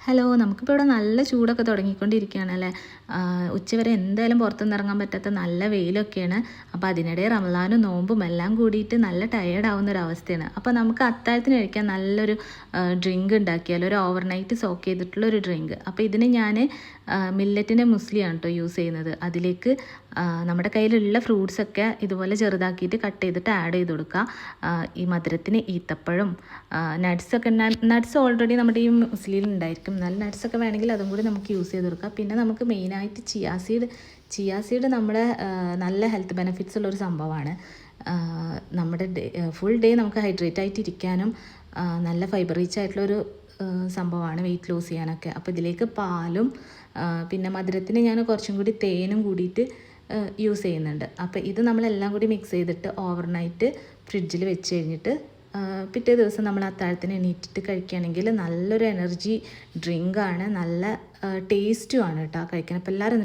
Hello, നമുക്കിപ്പോൾ ഇവിടെ നല്ല ചൂടൊക്കെ തുടങ്ങിക്കൊണ്ടിരിക്കുകയാണല്ലേ. ഉച്ചവരെ എന്തായാലും പുറത്തുനിന്ന് ഇറങ്ങാൻ പറ്റാത്ത നല്ല വെയിലൊക്കെയാണ്. അപ്പോൾ അതിനിടെ റമളാനും നോമ്പും എല്ലാം കൂടിയിട്ട് നല്ല ടയേർഡ് ആവുന്നൊരവസ്ഥയാണ്. അപ്പോൾ നമുക്ക് അത്താഴത്തിന് കഴിക്കാൻ നല്ലൊരു ഡ്രിങ്ക് ഉണ്ടാക്കിയാലോ, ഒരു ഓവർനൈറ്റ് സോക്ക് ചെയ്തിട്ടുള്ളൊരു ഡ്രിങ്ക്. അപ്പോൾ ഇതിന് ഞാൻ മില്ലറ്റിൻ്റെ മുസ്ലിയാണ് കേട്ടോ യൂസ് ചെയ്യുന്നത്. അതിലേക്ക് നമ്മുടെ കയ്യിലുള്ള ഫ്രൂട്ട്സൊക്കെ ഇതുപോലെ ചെറുതാക്കിയിട്ട് കട്ട് ചെയ്തിട്ട് ആഡ് ചെയ്ത് കൊടുക്കുക. ഈ മധുരത്തിന് ഈത്തപ്പഴം, നട്ട്സൊക്കെ, നട്ട്സ് ഓൾറെഡി നമ്മുടെ ഈ മുസ്ലിയിൽ ഉണ്ടായിരിക്കും. നല്ല നട്ട്സൊക്കെ വേണമെങ്കിൽ അതും കൂടി നമുക്ക് യൂസ് ചെയ്ത് കൊടുക്കാം. പിന്നെ നമുക്ക് മെയിനായിട്ട് ചിയാ സീഡ് നമ്മുടെ നല്ല ഹെൽത്ത് ബെനിഫിറ്റ്സ് ഉള്ളൊരു സംഭവമാണ്. നമ്മുടെ ഫുൾ ഡേ നമുക്ക് ഹൈഡ്രേറ്റ് ആയിട്ട് ഇരിക്കാനും നല്ല ഫൈബർ റിച്ച് ആയിട്ടുള്ളൊരു സംഭവമാണ് വെയിറ്റ് ലോസ് ചെയ്യാനൊക്കെ. അപ്പോൾ ഇതിലേക്ക് പാലും പിന്നെ മധുരത്തിന് ഞാൻ കുറച്ചും കൂടി തേനും കൂടിയിട്ട് യൂസ് ചെയ്യുന്നുണ്ട്. അപ്പോൾ ഇത് നമ്മളെല്ലാം കൂടി മിക്സ് ചെയ്തിട്ട് ഓവർനൈറ്റ് ഫ്രിഡ്ജിൽ വെച്ച് കഴിഞ്ഞിട്ട് പിറ്റേ ദിവസം നമ്മൾ അത്താഴത്തിന് എണീറ്റിട്ട് കഴിക്കുകയാണെങ്കിൽ നല്ലൊരു എനർജി ഡ്രിങ്കാണ്, നല്ല ടേസ്റ്റുമാണ് കേട്ടോ കഴിക്കാൻ. അപ്പോൾ എല്ലാവരും